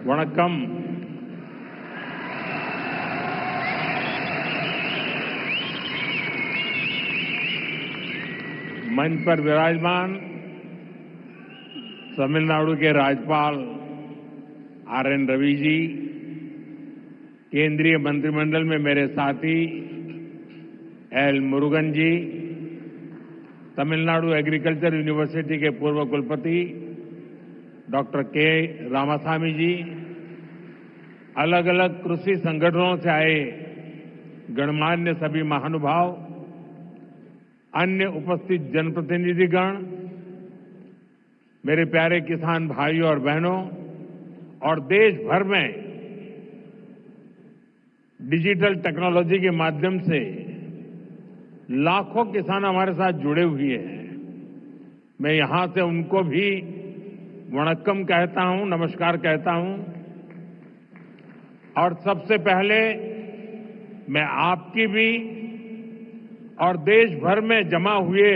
வணக்கம். मंच पर विराजमान तमिलनाडु के राज्यपाल आर.एन. रवि जी, केंद्रीय मंत्रिमंडल में मेरे साथी एल. मुरुगन जी, तमिलनाडु एग्रीकल्चर यूनिवर्सिटी के पूर्व कुलपति डॉक्टर के. रामास्वामी जी, अलग अलग कृषि संगठनों से आए गणमान्य सभी महानुभाव, अन्य उपस्थित जनप्रतिनिधिगण, मेरे प्यारे किसान भाइयों और बहनों और देश भर में डिजिटल टेक्नोलॉजी के माध्यम से लाखों किसान हमारे साथ जुड़े हुए हैं। मैं यहां से उनको भी वणक्कम कहता हूं, नमस्कार कहता हूं। और सबसे पहले मैं आपकी भी और देश भर में जमा हुए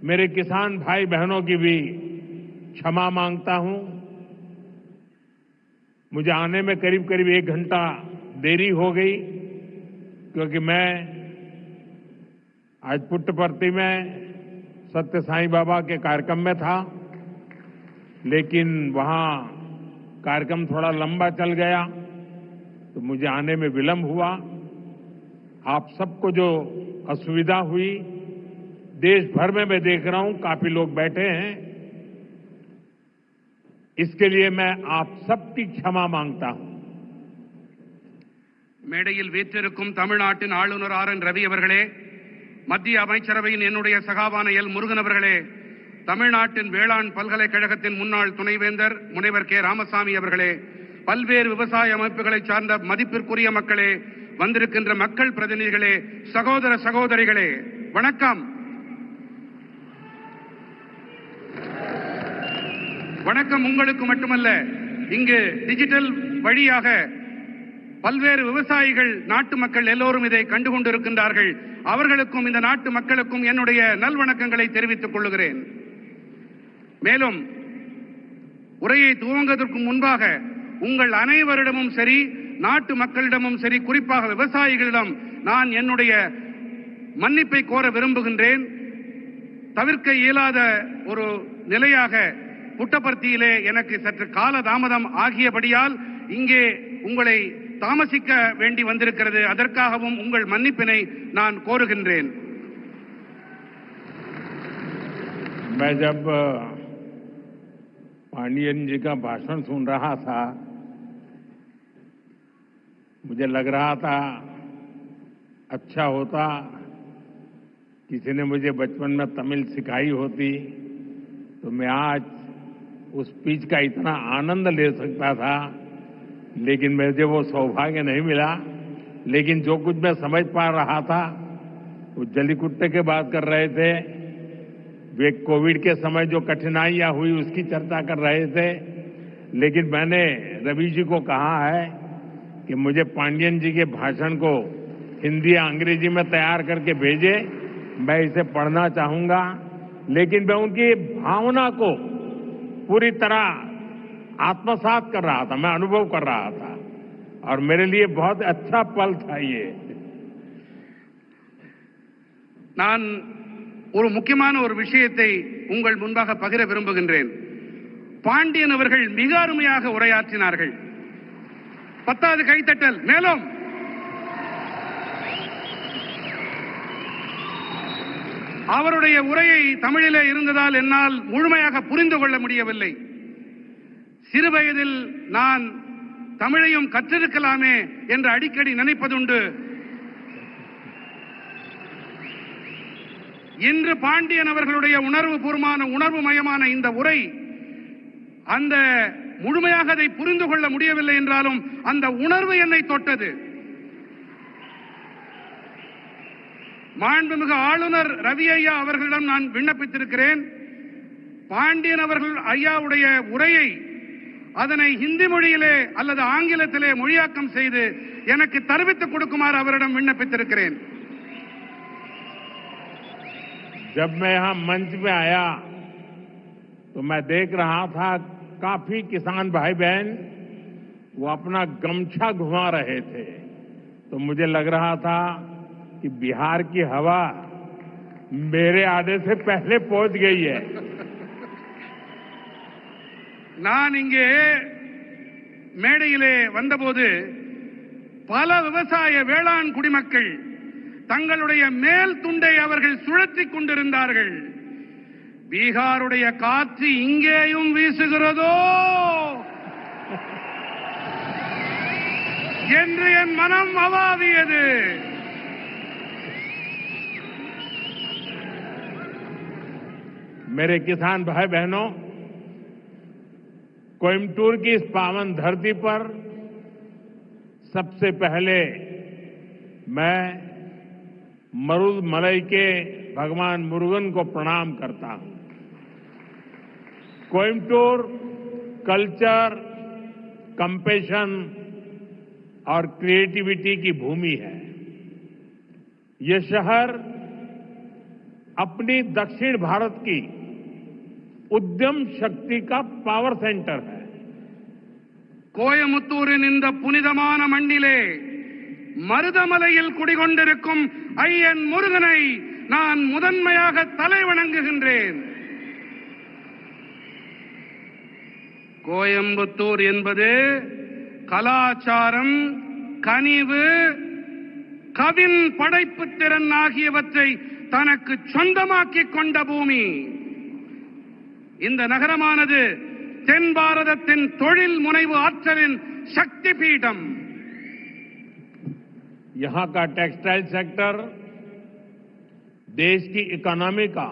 मेरे किसान भाई बहनों की भी क्षमा मांगता हूं। मुझे आने में करीब करीब 1 घंटा देरी हो गई, क्योंकि मैं आज पुट्टपर्ती में सत्य साईं बाबा के कार्यक्रम में था, लेकिन वहां कार्यक्रम थोड़ा लंबा चल गया तो मुझे आने में विलंब हुआ। आप सबको जो असुविधा हुई, देश भर में मैं देख रहा हूं काफी लोग बैठे हैं, इसके लिए मैं आप सबकी क्षमा मांगता हूं। மேடையில் வீற்றிருக்கும் தமிழ்நாட்டின் ஆளுநர் ஆர்.என். ரவி அவர்களே, மத்திய அமைச்சரவையின் என்னுடைய சகாவான எல். முருகன் அவர்களே, தமிழ்நாட்டின் வேளாண் பல்கலைக்கழகத்தின் முன்னாள் துணைவேந்தர் முனைவர் கே. ராமசாமி அவர்களே, பல்வேறு விவசாய அமைப்புகளை சார்ந்த மதிப்பிற்குரிய மக்களே, வந்திருக்கின்ற மக்கள் பிரதிநிதிகளே, சகோதர சகோதரிகளே, வணக்கம். வணக்கம் உங்களுக்கு மட்டுமல்ல, இங்கு டிஜிட்டல் வழியாக பல்வேறு விவசாயிகள், நாட்டு மக்கள் எல்லோரும் இதை கண்டுகொண்டிருக்கின்றார்கள். அவர்களுக்கும் இந்த நாட்டு மக்களுக்கும் என்னுடைய நல்வணக்கங்களை தெரிவித்துக் கொள்கிறேன். மேலும் உரையை துவங்குவதற்கு முன்பாக உங்கள் அனைவரிடமும் சரி, நாட்டு மக்களிடமும் சரி, குறிப்பாக விவசாயிகளிடம் நான் என்னுடைய மன்னிப்பை கோர விரும்புகின்றேன். தவிர்க்க இயலாத ஒரு நிலையாக புட்டபர்த்தியிலே எனக்கு சற்று கால தாமதம் ஆகியபடியால் இங்கே உங்களை தாமசிக்க வேண்டி வந்திருக்கிறது. அதற்காகவும் உங்கள் மன்னிப்பினை நான் கோருகின்றேன். मैं जब पांडियन जी का भाषण सुन रहा था, मुझे लग रहा था अच्छा होता किसी ने मुझे बचपन में तमिल सिखाई होती तो मैं आज उस स्पीच का इतना आनंद ले सकता था, लेकिन मुझे वो सौभाग्य नहीं मिला। लेकिन जो कुछ मैं समझ पा रहा था, वो जलीकुट्टे के बात कर रहे थे, वे कोविड के समय जो कठिनाइयां हुई उसकी चर्चा कर रहे थे। लेकिन मैंने रवि जी को कहा है कि मुझे पांडियन जी के भाषण को हिंदी या अंग्रेजी में तैयार करके भेजे, मैं इसे पढ़ना चाहूंगा। लेकिन मैं उनकी भावना को पूरी तरह आत्मसात कर रहा था, मैं अनुभव कर रहा था, और मेरे लिए बहुत अच्छा पल था ये। நான் ஒரு முக்கியமான ஒரு விஷயத்தை உங்கள் முன்பாக பகிர விரும்புகின்றேன். பாண்டியன் அவர்கள் மிக அருமையாக உரையாற்றினார்கள். 10வது கைத்தட்டல். மேலும் அவருடைய உரையை தமிழிலே இருந்ததால் என்னால் முழுமையாக புரிந்து கொள்ள முடியவில்லை. சிறுவயதில் நான் தமிழையும் கற்றிருக்கலாமே என்று அடிக்கடி நினைப்பதுண்டு. இன்று பாண்டியன் அவர்களுடைய உணர்வுமயமான இந்த உரை, அந்த முழுமையாக அதை புரிந்து கொள்ள முடியவில்லை என்றாலும் அந்த உணர்வு என்னை தொட்டது. மாண்புமிகு ஆளுநர் ரவி ஐயா அவர்களிடம் நான் விண்ணப்பித்திருக்கிறேன். பாண்டியன் அவர்கள் ஐயாவுடைய உரையை அதனை ஹிந்தி மொழியிலே அல்லது ஆங்கிலத்திலே மொழியாக்கம் செய்து எனக்கு தெரிவித்துக் கொடுக்குமாறு அவரிடம் விண்ணப்பித்திருக்கிறேன். जब मैं यहां मंच में आया तो मैं देख रहा था काफी किसान भाई बहन वो अपना गमछा घुमा रहे थे, तो मुझे लग रहा था कि बिहार की हवा मेरे आने से पहले पहुंच गई है। நான் இங்கே மேடையிலே வந்தபோது பல விவசாய வேளாண் குடிமக்கள் தங்களுடைய மேல் துண்டை அவர்கள் சுழற்றிக் கொண்டிருந்தார்கள். பீகாருடைய காற்று இங்கேயும் வீசுகிறதோ என்று என் மனம் அவாவியது. मेरे किसान भाई बहनों, कोयम्बटूर की इस पावन धरती पर सबसे पहले मैं मरुदमलई के भगवान मुरुगन को प्रणाम करता हूं। कोयम्बटूर कल्चर, कंपैशन और क्रिएटिविटी की भूमि है। ये शहर अपनी दक्षिण भारत की उद्यम शक्ति का पावर सेंटर है। கோயமுத்தூரின் இந்த புனிதமான மண்ணிலே மருதமலையில் குடிகொண்டிருக்கும் ஐயன் முருகனை நான் முதன்மையாக தலைவணங்குகின்றேன். கோயம்புத்தூர் என்பது கலாச்சாரம், கனிவு, கவின் படைப்பு திறன் ஆகியவற்றை தனக்கு சொந்தமாக்கிக் கொண்ட பூமி. இந்த நகரமானது தென் பாரதத்தின் தொழில் முனைவு ஆற்றலின் சக்தி பீடம். यहां का टेक्सटाइल सेक्टर देश की इकोनॉमी का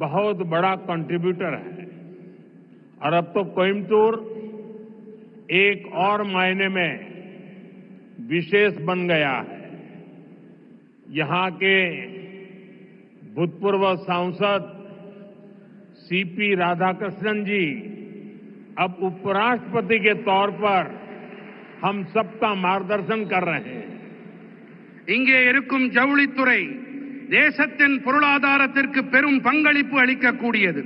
बहुत बड़ा कंट्रीब्यूटर है और अब तो कोयम्बटूर एक और मायने में विशेष बन गया है। यहां के भूतपूर्व सांसद सीपी राधाकृष्णन जी अब उपराष्ट्रपति के तौर पर हम सबका मार्गदर्शन कर रहे हैं। இங்கே இருக்கும் ஜவுளித்துறை தேசத்தின் பொருளாதாரத்திற்கு பெரும் பங்களிப்பு அளிக்கக்கூடியது.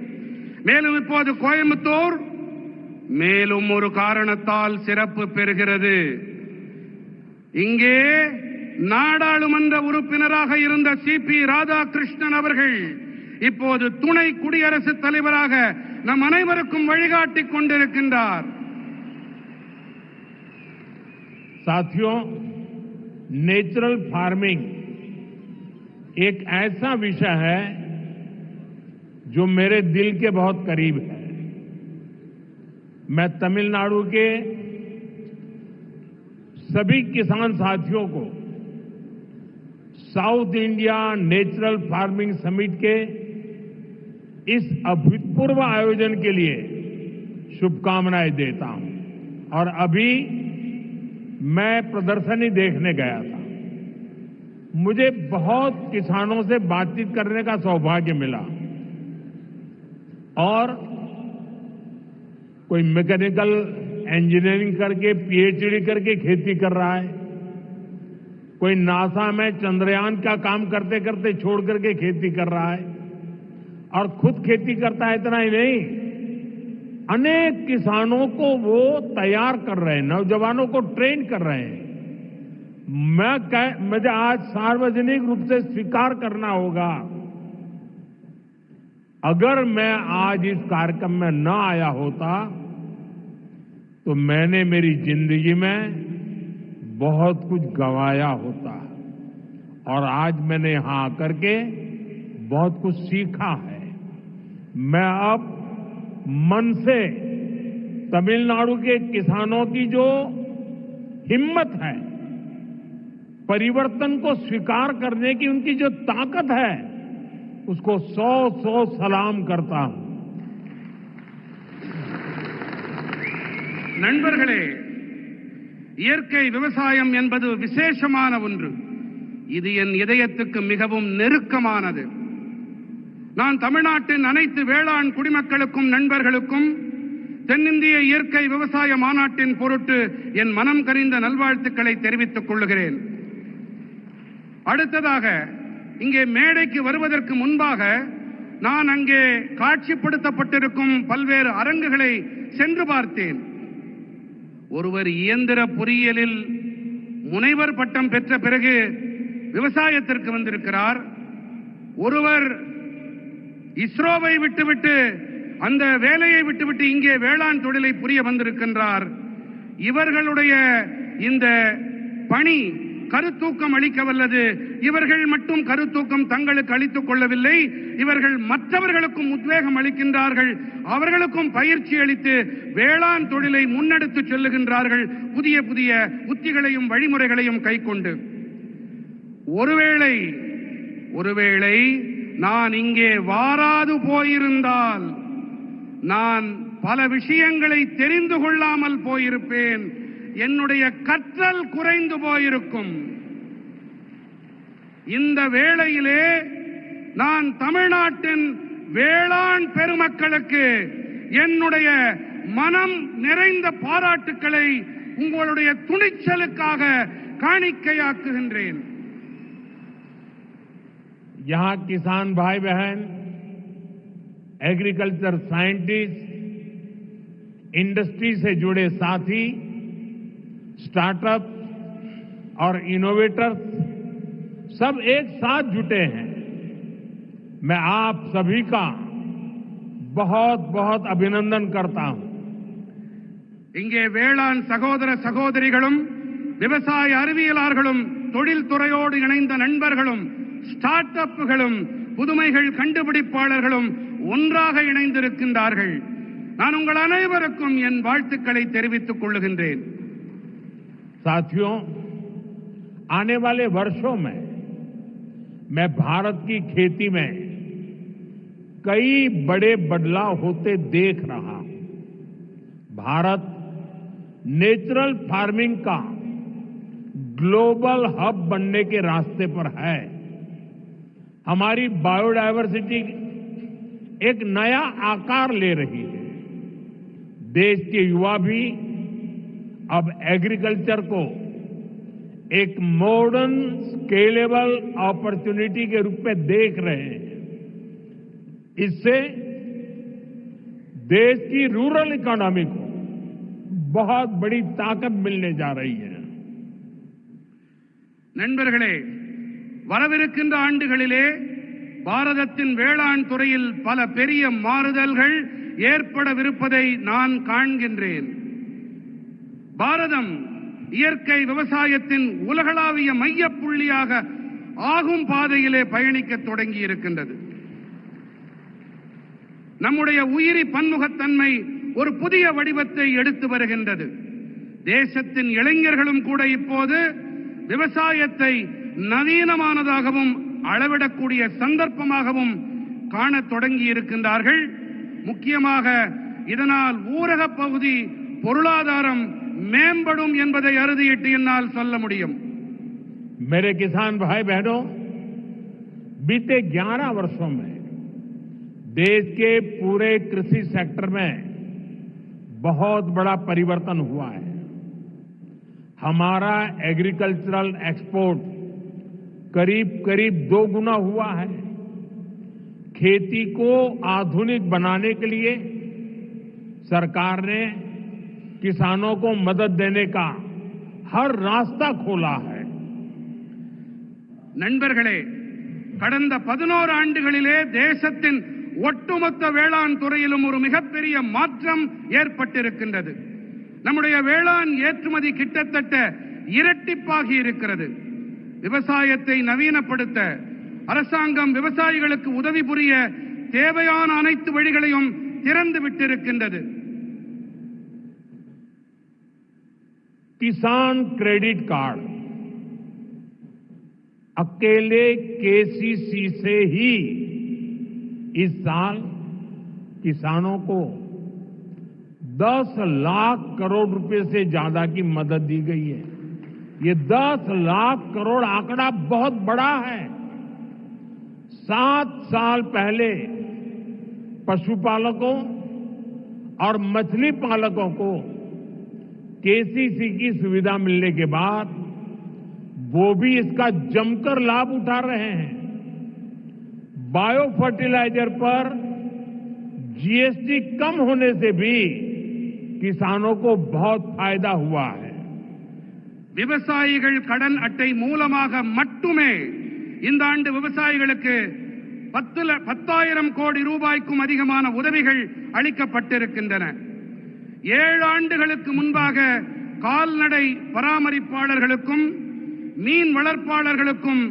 மேலும் இப்போது கோயம்புத்தூர் மேலும் ஒரு காரணத்தால் சிறப்பு பெறுகிறது. இங்கே நாடாளுமன்ற உறுப்பினராக இருந்த சிபி ராதாகிருஷ்ணன் அவர்கள் இப்போது துணை குடியரசுத் தலைவராக நம் அனைவருக்கும் வழிகாட்டிக் கொண்டிருக்கின்றார். साथियों, नेचुरल फार्मिंग एक ऐसा विषय है जो मेरे दिल के बहुत करीब है। मैं तमिलनाडु के सभी किसान साथियों को south India natural farming summit के इस अभूतपूर्व आयोजन के लिए शुभकामनाएं देता हूं। और अभी मैं प्रदर्शनी देखने गया था। मुझे बहुत किसानों से बातचीत करने का सौभाग्य मिला और कोई मैकेनिकल इंजीनियरिंग करके पीएचडी करके खेती कर रहा है, कोई नासा में चंद्रयान का काम करते करते छोड़ करके खेती कर रहा है और खुद खेती करता है। इतना ही नहीं, अनेक किसानों को वो तैयार कर रहे हैं, नौजवानों को ट्रेन कर रहे हैं। मुझे आज सार्वजनिक रूप से स्वीकार करना होगा, अगर मैं आज इस कार्यक्रम में न आया होता तो मैंने मेरी जिंदगी में बहुत कुछ गंवाया होता और आज मैंने यहां आकर के बहुत कुछ सीखा है। मैं अब मन से तमिलनाडु के किसानों की जो हिम्मत है, परिवर्तन को स्वीकार करने की उनकी जो ताकत है, उसको 100 सलाम करता हूं। நண்பர்களே, இயற்கை விவசாயம் என்பது விசேஷமான ஒன்று. இது என் இதயத்துக்கு மிகவும் நெருக்கமானது. நான் தமிழ்நாட்டின் அனைத்து வேளாண் குடிமக்களுக்கும் நண்பர்களுக்கும் தென்னிந்திய இயற்கை விவசாய மாநாட்டின் பொருட்டு என் மனம் கனிந்த நல்வாழ்த்துக்களை தெரிவித்துக் கொள்கிறேன். அடுத்ததாக, இங்கே மேடைக்கு வருவதற்கு முன்பாக நான் அங்கே காட்சிப்படுத்தப்பட்டிருக்கும் பல்வேறு அரங்குகளை சென்று பார்த்தேன். ஒருவர் இயந்திர பொறியியலில் முனைவர் பட்டம் பெற்ற பிறகு விவசாயத்திற்கு வந்திருக்கிறார். ஒருவர் இஸ்ரோவை விட்டுவிட்டு அந்த வேலையை விட்டுவிட்டு இங்கே வேளாண் தொழிலை புரிய வந்திருக்கின்றார். இவர்களுடைய இந்த பணி கருத்தூக்கம் அளிக்க வல்லது. இவர்கள் மட்டும் கருத்தூக்கம் தங்களுக்கு அளித்துக் கொள்ளவில்லை, இவர்கள் மற்றவர்களுக்கும் உத்வேகம் அளிக்கின்றார்கள். அவர்களுக்கும் பயிற்சி அளித்து வேளாண் தொழிலை முன்னெடுத்து செல்லுகின்றார்கள், புதிய புதிய உத்திகளையும் வழிமுறைகளையும் கைக்கொண்டு. ஒருவேளை நான் இங்கே வாராது போயிருந்தால் நான் பல விஷயங்களை தெரிந்து கொள்ளாமல் போயிருப்பேன். என்னுடைய கற்றல் குறைந்து போயிருக்கும். இந்த வேளையிலே நான் தமிழ்நாட்டின் வேளாண் பெருமக்களுக்கு என்னுடைய மனம் நிறைந்த பாராட்டுக்களை உங்களுடைய துணிச்சலுக்காக காணிக்கையாக்குகின்றேன். यहाँ किसान भाई बहन, एग्रीकल्चर साइंटिस्ट, इंडस्ट्री से जुड़े साथी, स्टार्टअप और इनोवेटर्स सब एक साथ जुटे हैं. मैं आप सभी का बहुत बहुत अभिनंदन करता हूं. இங்கே வேளாண் சகோதர சகோதரிகளும் விவசாய அறிவியலாளர்களும் தொழில் துறையோடு இணைந்த நண்பர்களும் ஸ்டார்ட் அப்புகளும் புதுமைகள் கண்டுபிடிப்பாளர்களும் ஒன்றாக இணைந்திருக்கின்றார்கள். நான் உங்கள் அனைவருக்கும் என் வாழ்த்துக்களை தெரிவித்துக் கொள்ளுகின்றேன். साथियों, आने वाले वर्षों में मैं भारत की खेती में कई बड़े बदलाव होते देख रहा हूं. भारत नेचुरल फार्मिंग का ग्लोबल हब बनने के रास्ते पर है. हमारी बायोडायवर्सिटी एक नया आकार ले रही है. देश के युवा भी अब एग्रीकल्चर को एक मॉडर्न स्केलेबल अपॉर्चुनिटी के रूप में देख रहे हैं. इससे देश की रूरल इकोनॉमी को बहुत बड़ी ताकत मिलने जा रही है. நண்பர்களே, வரவிருக்கின்ற ஆண்டுகளிலே பாரதத்தின் வேளாண் துறையில் பல பெரிய மாறுதல்கள் ஏற்படவிருப்பதை நான் காண்கின்றேன். பாரதம் இயற்கை விவசாயத்தின் உலகளாவிய மையப்புள்ளியாக ஆகும் பாதையிலே பயணிக்க தொடங்கி இருக்கின்றது. நம்முடைய உயிரி பன்முகத்தன்மை ஒரு புதிய வடிவத்தை எடுத்து வருகின்றது. தேசத்தின் இளைஞர்களும் கூட இப்போது விவசாயத்தை நவீனமானதாகவும் அளவிடக்கூடிய சந்தர்ப்பமாகவும் காணத் தொடங்கி இருக்கின்றார்கள். முக்கியமாக இதனால் ஊரக பகுதி பொருளாதாரம் மேம்படும் என்பதை அறுதியிட்டு என்னால் சொல்ல முடியும். मेरे किसान भाई बहनों, बीते 11 वर्षों में देश के पूरे कृषि सेक्टर में बहुत बड़ा परिवर्तन हुआ है. हमारा एग्रीकल्चरल एक्सपोर्ट करीब करीब 2 गुना हुआ है. खेती को आधुनिक बनाने के लिए सरकार ने किसानों को मदद देने का हर रास्ता खोला है. நண்பர்களே, கடந்த 11 ஆண்டுகளிலே தேசத்தின் ஒட்டுமொத்த வேளாண் துறையிலும் ஒரு மிகப்பெரிய மாற்றம் ஏற்பட்டிருக்கின்றது. நம்முடைய வேளாண் ஏற்றுமதி கிட்டத்தட்ட இரட்டிப்பாகி இருக்கிறது. விவசாயத்தை நவீனப்படுத்த அரசாங்கம் விவசாயிகளுக்கு உதவி புரிய தேவையான அனைத்து வழிகளையும் திறந்து விட்டிருக்கின்றது. किसान क्रेडिट कार्ड अकेले केसीसी से ही इस साल किसानों को 10 लाख करोड़ रुपए से ज्यादा की मदद दी गई है. ये 10 लाख करोड़ आंकड़ा बहुत बड़ा है. 7 साल पहले पशुपालकों और मछली पालकों को केसीसी की सुविधा मिलने के बाद वो भी इसका जमकर लाभ उठा रहे हैं. बायो फर्टिलाइजर पर जीएसटी कम होने से भी किसानों को बहुत फायदा हुआ है। விவசாயிகள் கடன் அட்டை மூலமாக மட்டுமே இந்த ஆண்டு விவசாயிகளுக்கு 10,000 கோடி ரூபாய்க்கும் அதிகமான உதவிகள் அளிக்கப்பட்டிருக்கின்றன. 7 ஆண்டுகளுக்கு முன்பாக கால்நடை பராமரிப்பாளர்களுக்கும் மீன் வளர்ப்பாளர்களுக்கும்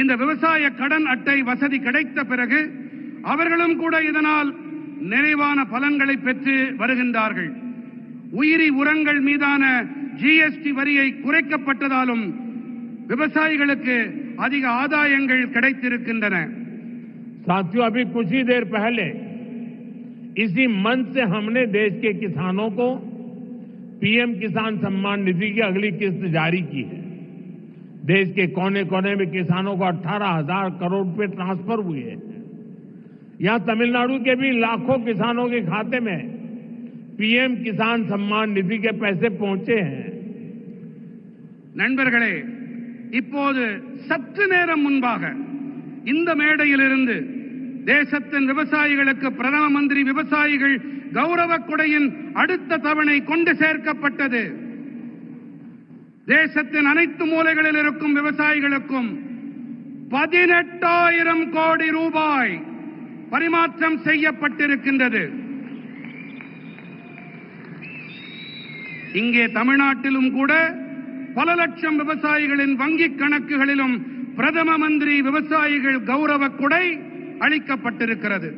இந்த விவசாய கடன் அட்டை வசதி கிடைத்த பிறகு அவர்களும் கூட இதனால் நிறைவான பலன்களை பெற்று வருகின்றார்கள். உயிரி உரங்கள் மீதான ஜிஎஸ்டி வரியை குறைக்கப்பட்டதாலும் விவசாயிகளுக்கு அதிக ஆதாயங்கள் கிடைத்திருக்கின்றன. साथियों, अभी कुछ ही देर पहले इसी मंच से हमने देश के किसानों को पीएम किसान सम्मान निधि की अगली किस्त जारी की है। देश के कोने कोने में किसानों को 18,000 करोड़ रुपए ट्रांसफर हुए हैं। यहां तमिलनाडु के भी लाखों किसानों के खाते में पीएम किसान सम्मान निधि के पैसे पहुंचे हैं। நண்பர்களே, இப்போது சற்று நேரம் முன்பாக இந்த மேடையிலிருந்து தேசத்தின் விவசாயிகளுக்கு பிரதம மந்திரி விவசாயிகள் கௌரவ கொடையின் அடுத்த தவணை கொண்டு சேர்க்கப்பட்டது. தேசத்தின் அனைத்து மூலைகளில் இருக்கும் விவசாயிகளுக்கும் 18,000 கோடி ரூபாய் பரிமாற்றம் செய்யப்பட்டிருக்கின்றது. இங்கே தமிழ்நாட்டிலும் கூட பல லட்சம் விவசாயிகளின் வங்கிக் கணக்குகளிலும் பிரதம மந்திரி விவசாயிகள் கௌரவ கொடை அளிக்கப்பட்டிருக்கிறது.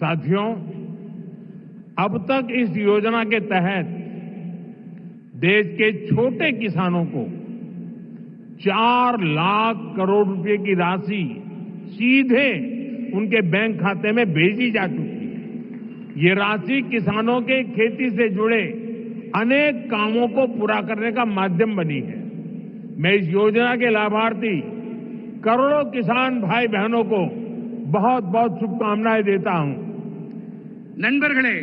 साथियों, अब तक इस योजना के तहत देश के छोटे किसानों को 4 लाख करोड़ रुपए की राशि सीधे उनके बैंक खाते में भेजी जा चुकी है। ये राशि किसानों के खेती से जुड़े अनेक कामों को पूरा करने का माध्यम बनी है। मैं इस योजना के लाभार्थी करोड़ों किसान भाई बहनों को बहुत बहुत शुभकामनाएं देता हूं। நண்பர்களே,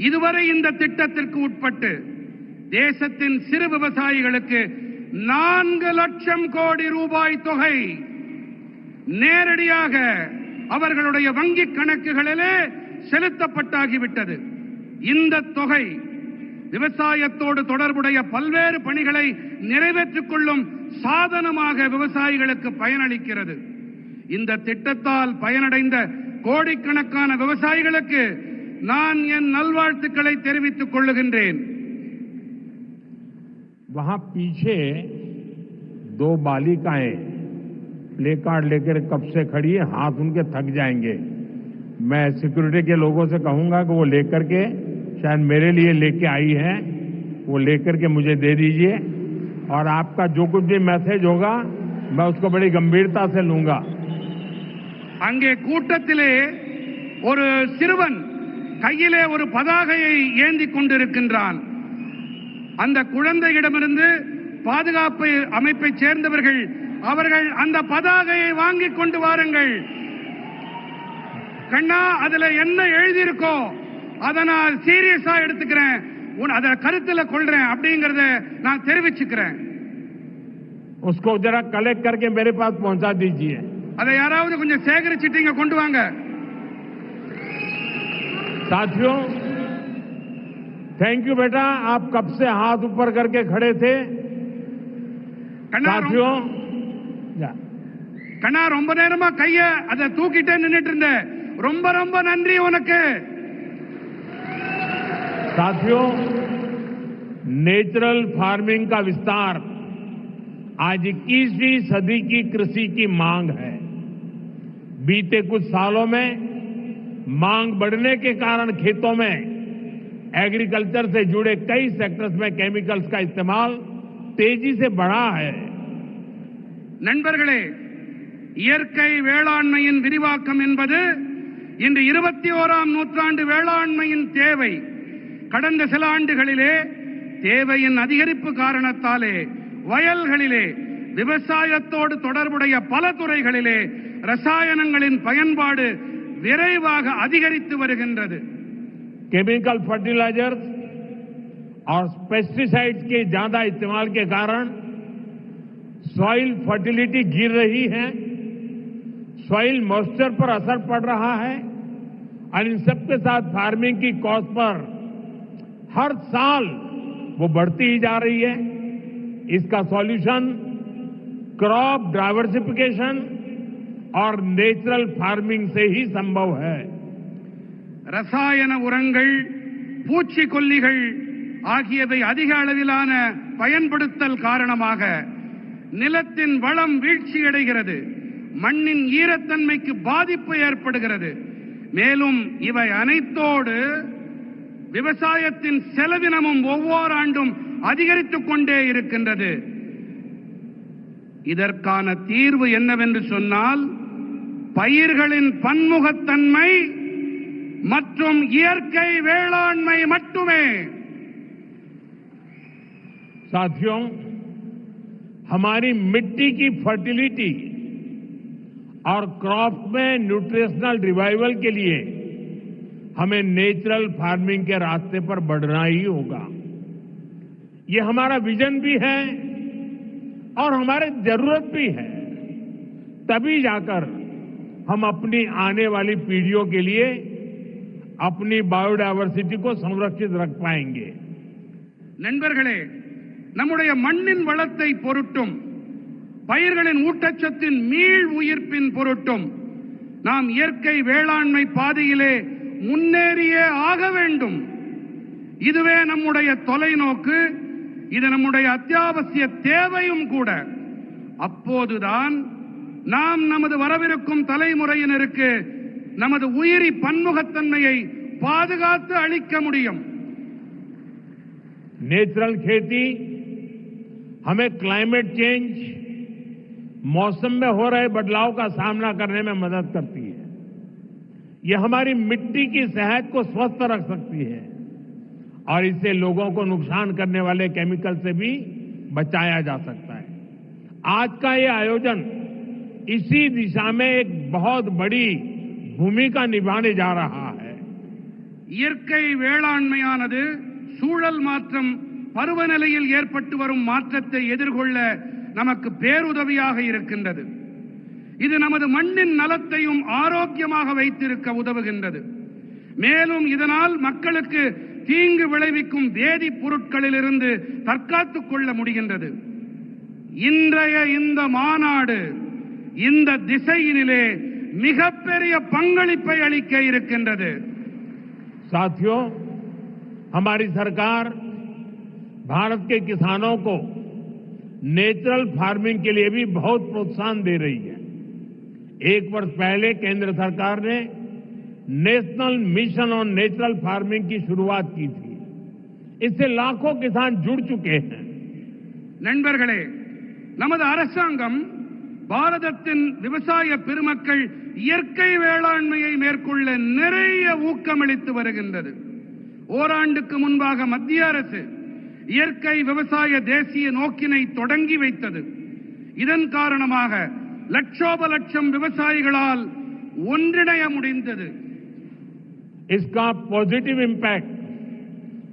இதுவரை இந்த திட்டத்திற்கு உட்பட்டு தேசத்தின் சிறு விவசாயிகளுக்கு 4 லட்சம் கோடி ரூபாய் தொகை நேரடியாக அவர்களுடைய வங்கிக் கணக்குகளிலே செலுத்தப்பட்டாகிவிட்டது. இந்த தொகை விவசாயத்தோடு தொடர்புடைய பல்வேறு பணிகளை நிறைவேற்றிக் கொள்ளும் சாதனமாக விவசாயிகளுக்கு பயனளிக்கிறது. இந்த திட்டத்தால் பயனடைந்த கோடிக்கணக்கான விவசாயிகளுக்கு நான் என் நல்வாழ்த்துக்களை தெரிவித்துக் கொள்ளுகின்றேன். वहां पीछे 2 बालिकाएं प्ले कार्ड लेकर कब से खड़ी है, हाथ उनके थक जाएंगे। मैं सिक्योरिटी के लोगों से कहूंगा कि वो लेकर के, शायद मेरे लिए लेके आई है, वो लेकर के मुझे दे दीजिए और आपका जो कुछ भी मैसेज होगा मैं उसको बड़ी गंभीरता से लूंगा। அங்கே கூட்டத்திலே ஒரு சிறுவன் கையிலே ஒரு பதாகையை ஏந்தி கொண்டிருக்கின்றான். அந்த குழந்தையிடமிருந்து பாதுகாப்பு அமைப்பை சேர்ந்தவர்கள் அவர்கள் அந்த பதாகையை வாங்கிக் கொண்டு வாருங்கள். கண்ணா, அதுல என்ன எழுதியிருக்கோ அதை நான் சீரியஸா எடுத்துக்கிறேன், அதை கருத்துல கொள்றேன் அப்படிங்கறத நான் தெரிவிச்சுக்கிறேன். उसको जरा कलेक्ट करके मेरे पास पहुंचा दीजिए. அதை யாராவது கொஞ்சம் சேகரிச்சுட்டு இங்க கொண்டு வாங்க. साथियों, थैंक यू बेटा, आप कब से हाथ ऊपर करके खड़े थे. साथियों, கண்ணா ரொம்ப நேரமா கைய அதை தூக்கிட்டே நின்னுட்டு இருந்த, ரொம்ப ரொம்ப நன்றி உனக்கு. साथियों, नेचुरल फार्मिंग का विस्तार आज 21वीं सदी की कृषि की मांग है. बीते कुछ सालों में मांग बढ़ने के कारण खेतों में एग्रीकल्चर से जुड़े कई सेक्टर्स में केमिकल्स का इस्तेमाल तेजी से बढ़ा है. நண்பர்களே, இயற்கை வேளாண்மையின் விரிவாக்கம் என்பது இன்று 21ஆம் நூற்றாண்டு வேளாண்மையின் தேவை. கடந்த சில ஆண்டுகளிலே தேவையின் அதிகரிப்பு காரணத்தாலே வயல்களிலே விவசாயத்தோடு தொடர்புடைய பல துறைகளிலே ரசாயனங்களின் பயன்பாடு விரைவாக அதிகரித்து வருகின்றது. केमिकल फर्टिलाइजर्स और पेस्टिसाइड्स के ज्यादा इस्तेमाल के कारण सॉइल फर्टिलिटी गिर रही है, सॉइल मॉइस्चर पर असर पड़ रहा है और इन सबके साथ फार्मिंग की कॉस्ट पर हर साल वो बढ़ती ही जा रही है। इसका सॉल्यूशन क्रॉप डाइवर्सिफिकेशन और नेचुरल फार्मिंग से ही संभव है। ரசாயன உரங்கள், பூச்சிக்கொல்லிகள் ஆகியவை அதிக அளவிலான பயன்படுத்தல் காரணமாக நிலத்தின் வளம் வீழ்ச்சியடைகிறது, மண்ணின் ஈரத்தன்மைக்கு பாதிப்பு ஏற்படுகிறது. மேலும் இவை அனைத்தோடு விவசாயத்தின் செலவினமும் ஒவ்வொரு ஆண்டும் அதிகரித்துக் கொண்டே இருக்கின்றது. இதற்கான தீர்வு என்னவென்று சொன்னால், பயிர்களின் பன்முகத்தன்மை மற்றும் இயற்கை வேளாண்மை மட்டுமே. साथियों, हमारी मिट्टी की फर्टिलिटी और क्रॉप में न्यूट्रिशनल रिवाइवल के लिए हमें नेचुरल फार्मिंग के रास्ते पर बढ़ना ही होगा। ये हमारा विजन भी है और हमारी जरूरत भी है। तभी जाकर हम अपनी आने वाली पीढ़ियों के लिए अपनी बायोडायवर्सिटी को संरक्षित रख पाएंगे। நண்பர்களே, நம்முடைய மண்ணின் வளத்தை பொருட்டும் பயிர்களின் ஊட்டச்சத்தின் மீள் உயிர்ப்பின் பொருட்டும் நாம் இயற்கை வேளாண்மை பாதையிலே முன்னேறியே ஆக வேண்டும். இதுவே நம்முடைய தொலைநோக்கு, இது நம்முடைய அத்தியாவசிய தேவையும் கூட. அப்போதுதான் நாம் நமது வரவிருக்கும் தலைமுறையினருக்கு நமது உயிரி பன்முகத்தன்மையை பாதுகாத்து அளிக்க முடியும். नेचुरल खेती हमें क्लाइमेट चेंज, मौसम में हो रहे बदलाव का सामना करने में मदद करती है। यह हमारी मिट्टी की सेहत को स्वस्थ रख सकती है और इससे लोगों को नुकसान करने वाले केमिकल से भी बचाया जा सकता है। आज का ये आयोजन इसी दिशा में एक बहुत बड़ी भूमिका निभाने जा रहा है। இயற்கை வேளாண்மையானது சூழல் மாற்றம், பருவநிலையில் ஏற்பட்டு வரும் மாற்றத்தை எதிர்கொள்ள நமக்கு பேருதவியாக இருக்கின்றது. இது நமது மண்ணின் நலத்தையும் ஆரோக்கியமாக வைத்திருக்க உதவுகின்றது. மேலும் இதனால் மக்களுக்கு தீங்கு விளைவிக்கும் வேதிப் பொருட்களிலிருந்து தற்காத்துக் கொள்ள முடிகின்றது. இன்றைய இந்த மாநாடு இந்த திசையினிலே மிகப்பெரிய பங்களிப்பை அளிக்க இருக்கின்றது. साथियों, हमारी सरकार भारत के किसानों को नेचुरल फार्मिंग के लिए भी बहुत प्रोत्साहन दे रही है। एक वर्ष पहले केंद्र सरकार ने national mission on natural farming की शुरुआत की थी। इससे लाखों किसान जुड़ चुके हैं। நண்பர்களே, நமது அரசாங்கம் பாரதத்தின் விவசாய பெருமக்கள் இயற்கை வேளாண்மையை மேற்கொள்ள நிறைய ஊக்கமளித்து வருகின்றது. ஓராண்டுக்கு முன்பாக மத்திய அரசு இயற்கை விவசாய தேசிய நோக்கினை தொடங்கி வைத்தது. இதன் காரணமாக லட்சோப லட்சம் விவசாயிகளால் ஒன்றிணைய முடிந்தது. इसका पॉजिटिव इम्पैक्ट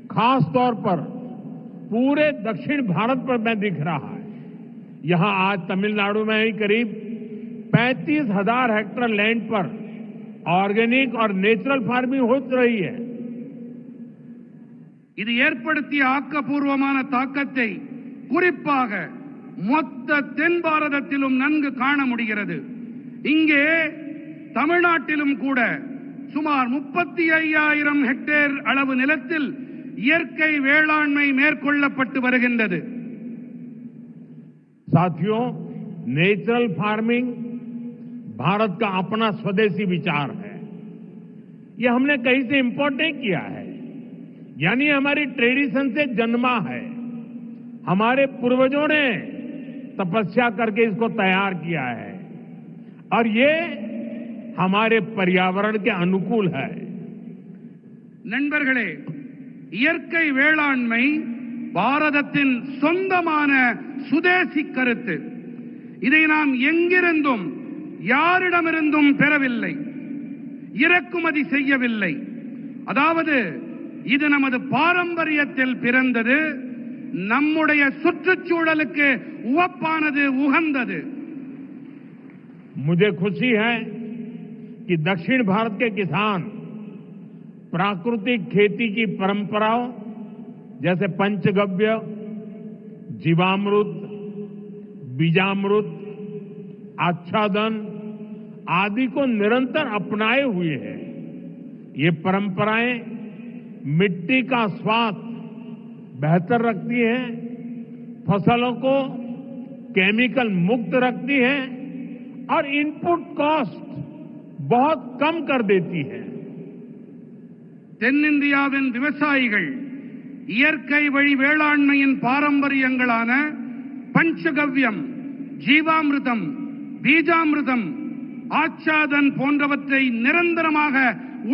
खास तौर पर पूरे दक्षिण भारत पर में दिख रहा है। यहां आज तमिलनाडु में ही करीब 35,000 हेक्टेयर लैंड पर ऑर्गेनिक और नेचुरल फार्मिंग हो रही है। இது ஏற்படுத்திய ஆக்கப்பூர்வமான தாக்கத்தை குறிப்பாக மொத்த தென் பாரதத்திலும் நன்கு காண முடிகிறது. இங்கே தமிழ்நாட்டிலும் கூட சுமார் 35,000 ஹெக்டேர் அளவு நிலத்தில் இயற்கை வேளாண்மை மேற்கொள்ளப்பட்டு வருகின்றது. साथियों, नेचुरल फार्मिंग भारत का अपना स्वदेशी विचार है। यह हमने कहीं से इंपोर्ट नहीं किया है, यानी हमारी ट्रेडिशन से जन्मा है। हमारे पूर्वजों ने तपस्या करके इसको तैयार किया है और ये हमारे पर्यावरण के अनुकूल है। நண்பர்களே, இயற்கை வேளாண்மை பாரதத்தின் சொந்தமான சுதேசி கருத்து. இதை நாம் எங்கிருந்தும் யாரிடமிருந்தும் பெறவில்லை, இறக்குமதி செய்யவில்லை. அதாவது இது நமது பாரம்பரியத்தில் பிறந்தது, நம்முடைய சுற்றுச்சூழலுக்கு உவப்பானது, உகந்தது. मुझे खुशी है कि दक्षिण भारत के किसान प्राकृतिक खेती की परंपराओं जैसे पंचगव्य, जीवामृत, बीजामृत, आच्छादन आदि को निरंतर अपनाए हुए हैं। ये परंपराएं मिट्टी का स्वास्थ्य बेहतर रखती हैं, फसलों को केमिकल मुक्त रखती हैं और इनपुट कॉस्ट बहुत कम कर देती है। தென்னிந்தியாவின் விவசாயிகள் இயற்கை வழி வேளாண்மையின் பாரம்பரியங்களான பஞ்சகவ்யம், ஜீவாமிர்தம், பீஜாமிர்தம், ஆச்சாதன் போன்றவற்றை நிரந்தரமாக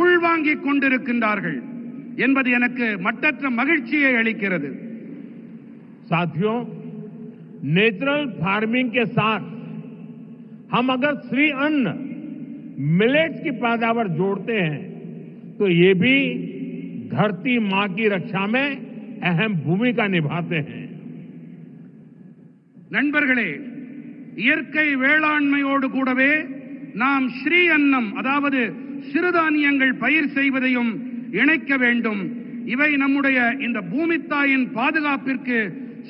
உள்வாங்கிக் கொண்டிருக்கின்றார்கள் என்பது எனக்கு மட்டற்ற மகிழ்ச்சியை அளிக்கிறது। साथियों, नेचुरल फार्मिंग के साथ हम अगर श्री अन्न मिलेट्स की पैदावार जोड़ते हैं तो ये भी धरती मां की रक्षा में अहम भूमिका निभाते हैं। நண்பர்களே, இயற்கை வேளாண்மையோடு கூடவே நாம் ஸ்ரீ அன்னம் அதாவது சிறுதானியங்கள் பயிர் செய்வதையும் இணைக்க வேண்டும்। இவை நம்முடைய இந்த பூமித்தாயின் பாதுகாப்பிற்கு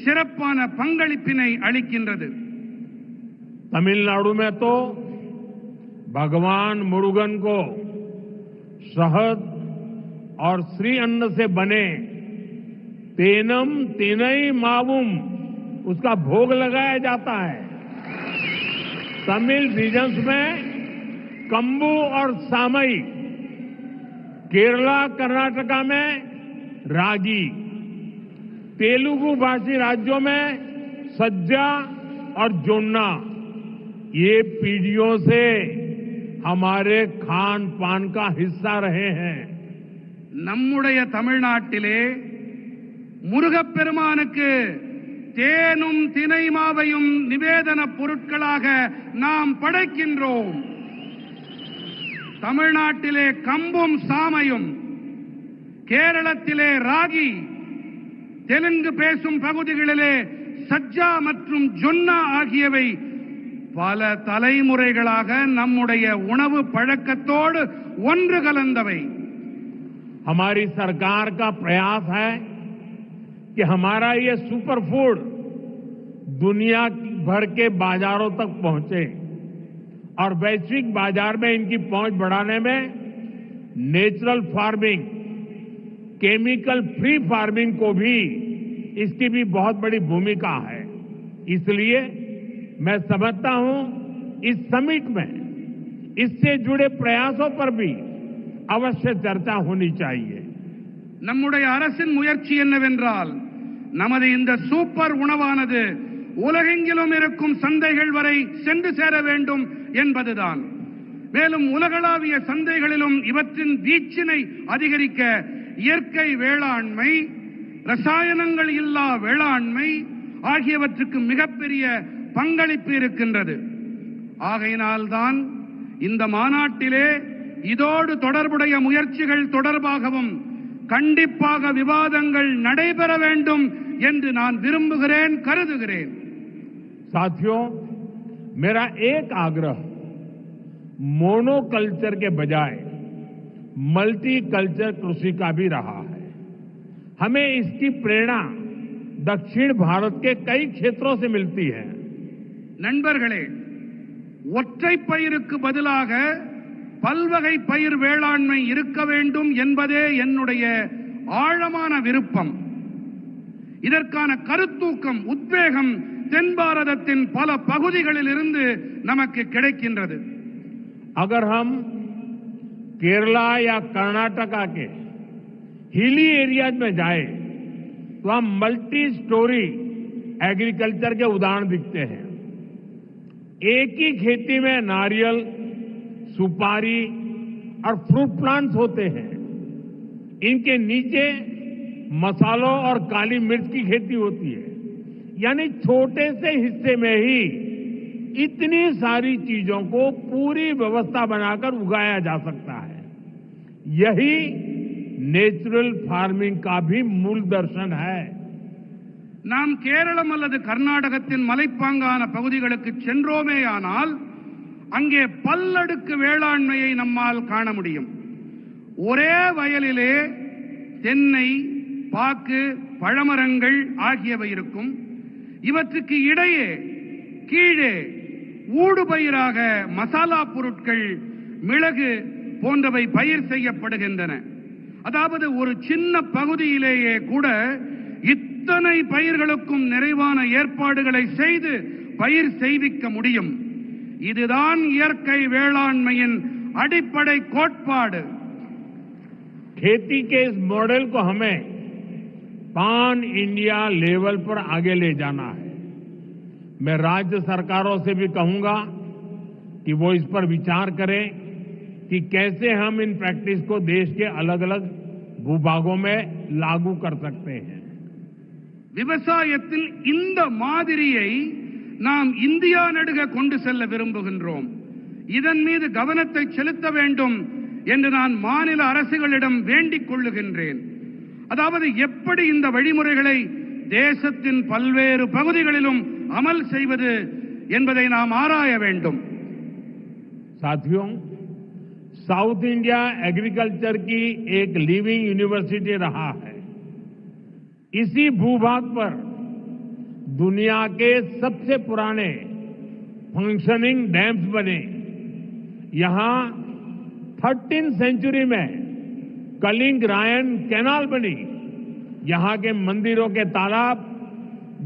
சிறப்பான பங்களிப்பினை அளிக்கின்றது। तमिलनाडु में तो भगवान मुरुगन को शहद और श्री अन्न से बने तेनम तिनई मावुम उसका भोग लगाया जाता है। तमिल रीजन्स में कंबू और सामई, केरला कर्नाटका में रागी, तेलुगु भाषी राज्यों में सज्जा और जोन्ना, ये पीढ़ियों से हमारे खान पान का हिस्सा रहे हैं। நம்முடைய தமிழ்நாட்டிலே முருகப்பெருமானுக்கு தேனும் தினைமாவையும் நிவேதன பொருட்களாக நாம் படைக்கின்றோம்। தமிழ்நாட்டிலே கம்பும் சாமையும், கேரளத்திலே ராகி, தெலுங்கு பேசும் பகுதிகளிலே சஜ்ஜா மற்றும் ஜொன்னா ஆகியவை பல தலைமுறைகளாக நம்முடைய உணவு பழக்கத்தோடு ஒன்று கலந்தவை। हमारी सरकार का प्रयास है कि हमारा ये सुपर फूड दुनिया भर के बाजारों तक पहुंचे और वैश्विक बाजार में इनकी पहुंच बढ़ाने में natural farming, chemical free farming को भी इसकी भी बहुत बड़ी भूमिका है। इसलिए मैं समझता हूं इस समिट में इससे जुड़े प्रयासों पर भी अवश्य चर्चा होनी चाहिए। நம்முடைய அரசின் முயற்சி என்னவென்றால் நமது இந்த சூப்பர் உணவானது உலகெங்கிலும் இருக்கும் சந்தைகள் வரை சென்று சேர வேண்டும் என்பதுதான்। மேலும் உலகளாவிய சந்தைகளிலும் இவற்றின் வீச்சினை அதிகரிக்க இயற்கை வேளாண்மை, ரசாயனங்கள் இல்லா வேளாண்மை ஆகியவற்றுக்கு மிகப்பெரிய பங்களிப்பு இருக்கின்றது। ஆகையினால்தான் இந்த மாநாட்டிலே இதோடு தொடர்புடைய முயற்சிகள் தொடர்பாகவும் கண்டிப்பாக விவாதங்கள் நடைபெற வேண்டும் என்று நான் விரும்புகிறேன், கருதுகிறேன்। साथियों, मेरा एक आग्रह मोनोकल्चर के बजाय मल्टी कल्चर कृषि का भी रहा है। हमें इसकी प्रेरणा दक्षिण भारत के कई क्षेत्रों से मिलती है। நண்பர்களே, ஒற்றை பயிருக்கு பதிலாக பல்வகை பயிர் வேளாண்மை இருக்க வேண்டும் என்பதே என்னுடைய ஆழமான விருப்பம்। இதற்கான கருத்தூக்கம், உத்வேகம் தென் பாரதத்தின் பல பகுதிகளில் இருந்து நமக்கு கிடைக்கின்றது। अगर हम केरला या कर्नाटका के हिली एरियाज में जाए तो हम मल्टी स्टोरी एग्रीकल्चर के उदाहरण दिखते हैं। एक ही खेती में नारियल, सुपारी और फ्रूट प्लांट्स होते हैं। इनके नीचे मसालों और काली मिर्च की खेती होती है। यानी छोटे से हिस्से में ही इतनी सारी चीजों को पूरी व्यवस्था बनाकर उगाया जा सकता है। यही नेचुरल फार्मिंग का भी मूल दर्शन है। நாம் கேரளம் அல்லது கர்நாடகத்தின் மலைப்பாங்கான பகுதிகளுக்கு சென்றோமேயானால் அங்கே பல்லடுக்கு வேளாண்மையை நம்மால் காண முடியும்। ஒரே வயலிலே தென்னை, பாக்கு, பழமரங்கள் ஆகியவை இருக்கும். இவற்றுக்கு இடையே கீழே ஊடுபயிராக மசாலா பொருட்கள், மிளகு போன்றவை பயிர் செய்யப்படுகின்றன. அதாவது ஒரு சின்ன பகுதியிலேயே கூட இத்தனை பயிர்களுக்கும் நிறைவான ஏற்பாடுகளை செய்து பயிர் செய்விக்க முடியும். இதுதான் இயற்கை வேளாண்மையின் அடிப்படை கோட்பாடு. खेती के इस मॉडल को हमें पान इंडिया लेवल पर आगे ले जाना है। मैं राज्य सरकारों से भी कहूंगा कि वो इस पर विचार करें कि कैसे हम इन प्रैक्टिस को देश के अलग अलग भूभागों में लागू कर सकते हैं। விவசாயத்தில் இந்த மாதிரியை நாம் இந்தியா நடுக கொண்டு செல்ல விரும்புகின்றோம். இதன் மீது கவனத்தை செலுத்த வேண்டும் என்று நான் மாநில அரசுகளிடம் வேண்டிக் கொள்ளுகின்றேன். அதாவது எப்படி இந்த வழிமுறைகளை தேசத்தின் பல்வேறு பகுதிகளிலும் அமல் செய்வது என்பதை நாம் ஆராய வேண்டும். साथियों, साउथ इंडिया एग्रीकल्चर की एक लिविंग यूनिवर्सिटी रहा है। इसी भूभाग पर दुनिया के सबसे पुराने फंक्शनिंग डैम्स बने। यहां 13वीं सेंचुरी में कलिंग रायन कैनाल बनी। यहां के मंदिरों के तालाब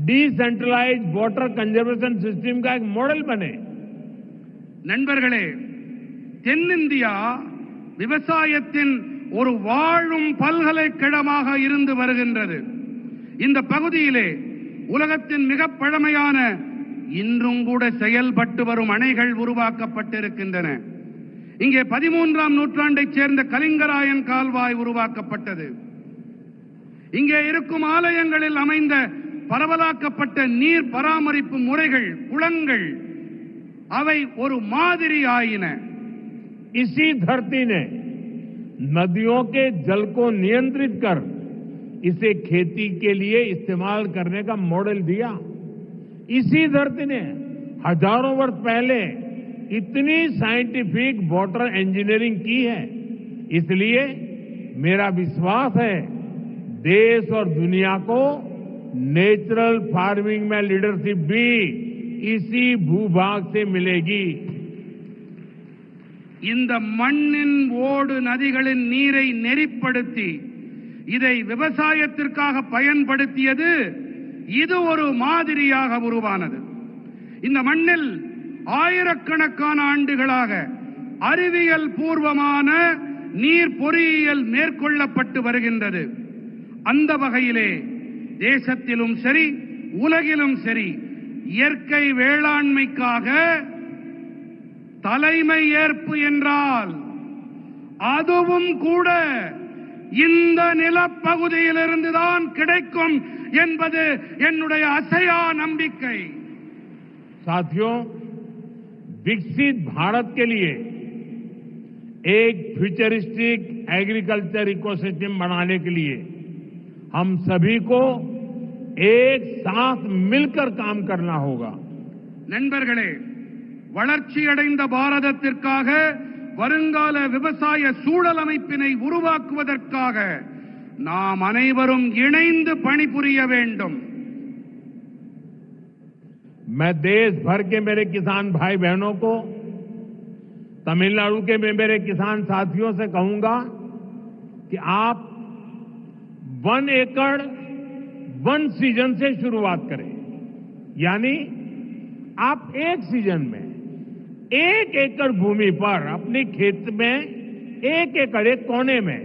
डिसेंट्रलाइज्ड वाटर कंजर्वेशन सिस्टम का एक मॉडल बने। நண்பர்களே, தென்னிந்தியா விவசாயத்தின் ஒரு வாழும் பல்கலைக்கழகமாக இருந்து வருகின்றது. இந்த பகுதியிலே உலகத்தின் மிக பழமையான, இன்றும் கூட செயல்பட்டு வரும் அணைகள் உருவாக்கப்பட்டிருக்கின்றன. இங்கே 13ஆம் நூற்றாண்டைச் சேர்ந்த கலிங்கராயன் கால்வாய் உருவாக்கப்பட்டது. இங்கே இருக்கும் ஆலயங்களில் அமைந்த பரவலாக்கப்பட்ட நீர் பராமரிப்பு முறைகள், குளங்கள், அவை ஒரு மாதிரி ஆயின. इसी धरती ने नदियों के जल को नियंत्रित कर इसे खेती के लिए इस्तेमाल करने का मॉडल दिया। इसी धरती ने हजारों वर्ष पहले इतनी साइंटिफिक वाटर इंजीनियरिंग की है। इसलिए मेरा विश्वास है देश और दुनिया को नेचुरल फार्मिंग में लीडरशिप भी इसी भूभाग से मिलेगी। இந்த மண்ணின் ஓடு நதிகளின் நீரை நெறிப்படுத்தி இதை விவசாயத்திற்காக பயன்படுத்தியது இது ஒரு மாதிரியாக உருவானது. இந்த மண்ணில் ஆயிரக்கணக்கான ஆண்டுகளாக அறிவியல் பூர்வமான நீர் பொறியியல் மேற்கொள்ளப்பட்டு வருகின்றது. அந்த வகையிலே தேசத்திலும் சரி, உலகிலும் சரி, இயற்கை வேளாண்மைக்காக தலைமை ஏற்பு என்றால் அதுவும் கூட இந்த நிலப்பகுதியிலிருந்துதான் கிடைக்கும் என்பது என்னுடைய அசையா நம்பிக்கை. साथियों, विकसित भारत के लिए एक फ्यूचरिस्टिक एग्रीकल्चर इकोसिस्टम बनाने के लिए हम सभी को एक साथ मिलकर काम करना होगा. நண்பர்களே, வளர்ச்சியடைந்த பாரதத்திற்காக வருங்கால விவசாய சூழல் அமைப்பினை உருவாக்குவதற்காக நாம் அனைவரும் இணைந்து பணிபுரிய வேண்டும். मैं देश भर के मेरे किसान भाई बहनों को, तमिलनाडु के मेरे किसान साथियों से कहूंगा कि आप 1 एकड़ 1 सीजन से शुरुआत करें। यानी आप एक सीजन में 1 एकड़ भूमि पर अपने खेत में 1 एकड़, एक कोने में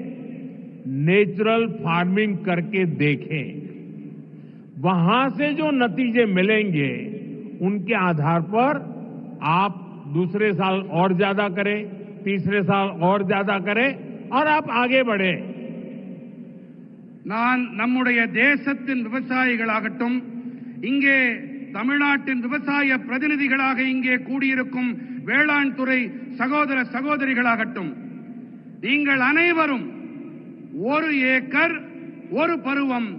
नेचुरल फार्मिंग करके देखें। वहां से जो नतीजे मिलेंगे उनके आधार पर आप दूसरे साल और ज्यादा करें, तीसरे साल और ज्यादा करें और आप आगे बढ़े. நான் நம்முடைய தேசத்தின் விவசாயிகளாகட்டும், இங்கே தமிழ்நாட்டின் விவசாய பிரதிநிதிகளாக இங்கே கூடியிருக்கும் வேளாண் துறை சகோதர சகோதரிகளாகட்டும், நீங்கள் அனைவரும் 1 ஏக்கர் 1 பருவம்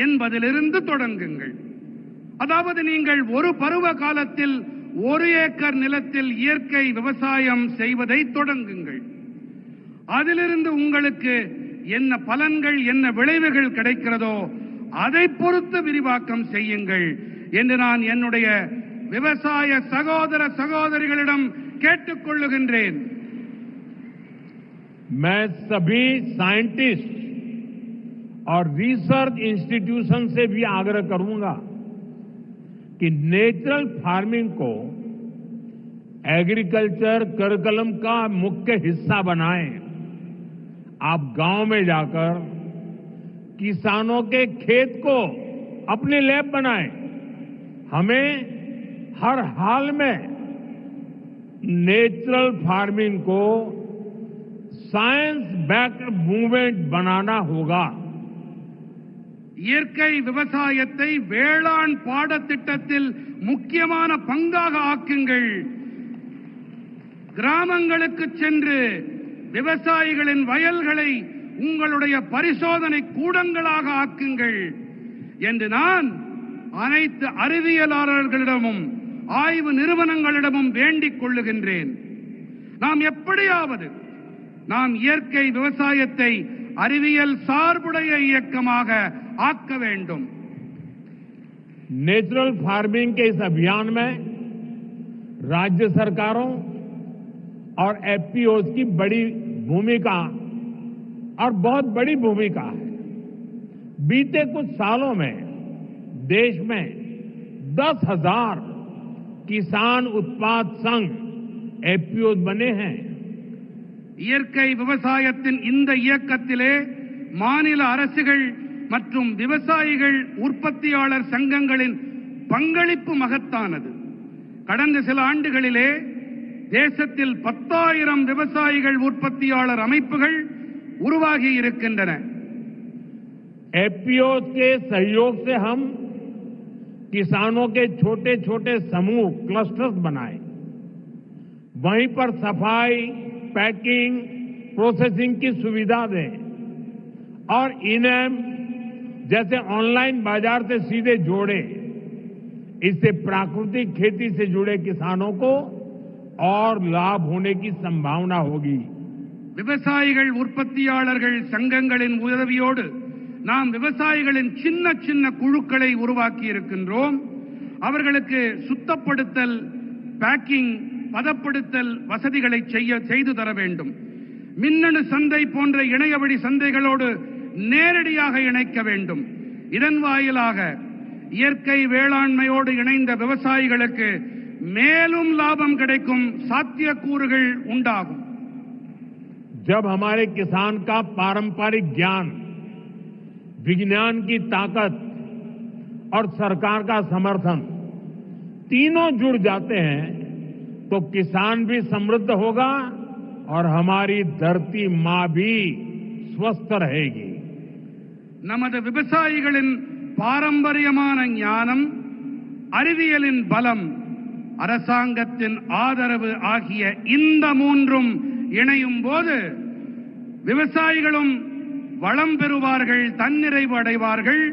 என்பதிலிருந்து தொடங்குங்கள். அதாவது நீங்கள் ஒரு பருவ காலத்தில் 1 ஏக்கர் நிலத்தில் இயற்கை விவசாயம் செய்வதை தொடங்குங்கள். அதிலிருந்து உங்களுக்கு என்ன பலன்கள் என்ன விளைவுகள் கிடைக்கிறதோ அதை பொறுத்து விரிவாக்கம் செய்யுங்கள் என்று நான் என்னுடைய விவசாய சகோதர சகோதரிகளிடம் கேட்டுக்கொள்ளுகின்றேன். मैं सभी साइंटिस्ट और रिसर्च इंस्टीट्यूशन से भी आग्रह करूंगा कि नेचुरल फार्मिंग को एग्रीकल्चर करिकुलम का मुख्य हिस्सा बनाएं। आप गांव में जाकर किसानों के खेत को अपनी लैब बनाएं। हमें हर हाल में नेचुरल फार्मिंग को साइंस बैक्ड मूवमेंट बनाना होगा। இயற்கை விவசாயத்தை வேளாண் பாடத்திட்டத்தில் முக்கியமான பங்காக ஆக்குங்கள். கிராமங்களுக்கு சென்று விவசாயிகளின் வயல்களை உங்களுடைய பரிசோதனை கூடங்களாக ஆக்குங்கள் என்று நான் அனைத்து அறிவியலாளர்களிடமும் ஆய்வு நிறுவனங்களிடமும் வேண்டிக் கொள்ளுகின்றேன். நாம் எப்படியாவது நாம் இயற்கை விவசாயத்தை அறிவியல் சார்புடைய இயக்கமாக आक वेंडुम। नेचुरल फार्मिंग के इस अभियान में राज्य सरकारों और एफपीओ की बड़ी भूमिका और बहुत बड़ी भूमिका है। बीते कुछ सालों में देश में 10,000 किसान उत्पाद संघ एफपीओ बने हैं। இயற்கை விவசாயத்தின் இந்த இயக்கத்திலே மாநில அரசுகள் மற்றும் விவசாயிகள் உற்பத்தியாளர் சங்கங்களின் பங்களிப்பு மகத்தானது. கடந்த சில ஆண்டுகளிலே தேசத்தில் 10,000 விவசாயிகள் உற்பத்தியாளர் அமைப்புகள் உருவாகி இருக்கின்றன. एफपीओ के सहयोग से हम किसानों के छोटे छोटे समूह क्लस्टर्स बनाए, वहीं पर सफाई, पैकिंग, प्रोसेसिंग की सुविधा दें और इनेम जैसे ऑनलाइन बाजार से सीधे जोड़े। इससे प्राकृतिक खेती से जुड़े किसानों को और लाभ होने की संभावना होगी। விவசாயிகள் உற்பத்தியாளர்கள் சங்கங்களின் உதவியோடு நாம் விவசாயிகளின் சின்ன சின்ன குழுக்களை உருவாக்கி இருக்கின்றோம். அவர்களுக்கு சுத்தப்படுத்தல், பேக்கிங், பதப்படுத்தல் வசதிகளை செய்து தர வேண்டும். மின்னணு சந்தை போன்ற இணையவழி சந்தைகளோடு நேரடியாக இணைக்க வேண்டும். இதன் வாயிலாக இயற்கை வேளாண்மையோடு இணைந்த விவசாயிகளுக்கு மேலும் லாபம் கிடைக்கும் சாத்தியக்கூறுகள் உண்டாகும். जब हमारे किसान का पारंपरिक ज्ञान, विज्ञान की ताकत और सरकार का समर्थन तीनों जुड़ जाते हैं तो किसान भी समृद्ध होगा और हमारी धरती मां भी स्वस्थ रहेगी। நமது விவசாயிகளின் பாரம்பரியமான ஞானம், அறிவியலின் பலம், அரசாங்கத்தின் ஆதரவு ஆகிய இந்த மூன்றும் இணையும் போது விவசாயிகளும் வளம் பெறுவார்கள், தன்னிறைவு அடைவார்கள்.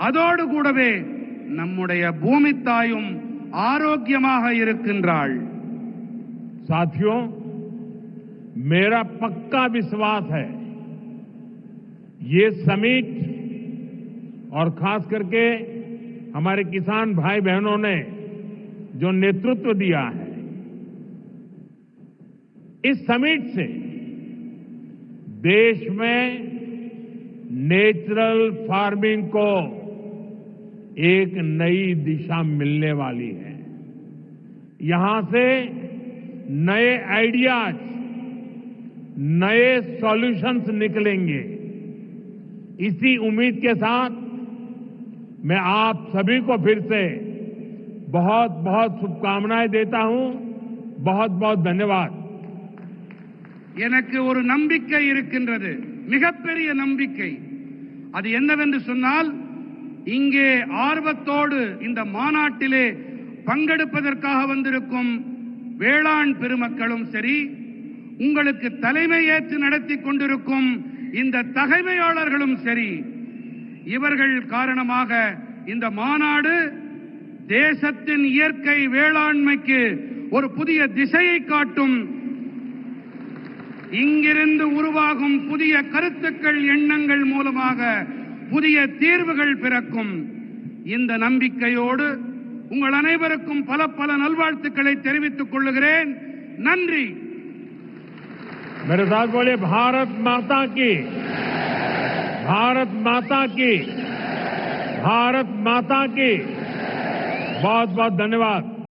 அதோடு கூடவே நம்முடைய பூமி தாயும் ஆரோக்கியமாக இருக்கின்றாள். साथियों, मेरा पक्का विश्वास है ये समिट और खास करके हमारे किसान भाई बहनों ने जो नेतृत्व दिया है, इस समिट से देश में नेचुरल फार्मिंग को एक नई दिशा मिलने वाली है। यहां से नए आइडियाज, नए सॉल्यूशंस निकलेंगे। इसी उम्मीद के साथ मैं आप सभी को फिर से बहुत बहुत शुभकामनाएं देता हूं। बहुत बहुत धन्यवाद। எனக்கு ஒரு நம்பிக்கை இருக்கின்றது, மிகப்பெரிய நம்பிக்கை. அது என்னவென்று சொன்னால், இங்கே ஆர்வத்தோடு இந்த மாநாட்டிலே பங்கெடுப்பதற்காக வந்திருக்கும் வேளாண் பெருமக்களும் சரி, உங்களுக்கு தலைமை ஏற்று நடத்தி கொண்டிருக்கும் இந்த தகைமையாளர்களும் சரி, இவர்கள் காரணமாக இந்த மாநாடு தேசத்தின் இயற்கை வேளாண்மைக்கு ஒரு புதிய திசையை காட்டும் இங்கிருந்து உருவாகும் புதிய கருத்துக்கள், எண்ணங்கள் மூலமாக புதிய தீர்வுகள் பிறக்கும். இந்த நம்பிக்கையோடு உங்கள் அனைவருக்கும் பல பல நல்வாழ்த்துக்களை தெரிவித்துக் கொள்கிறேன். நன்றி. मेरे साथ बोले भारत माता की, भारत माता की, भारत माता की. बहुत बहुत धन्यवाद.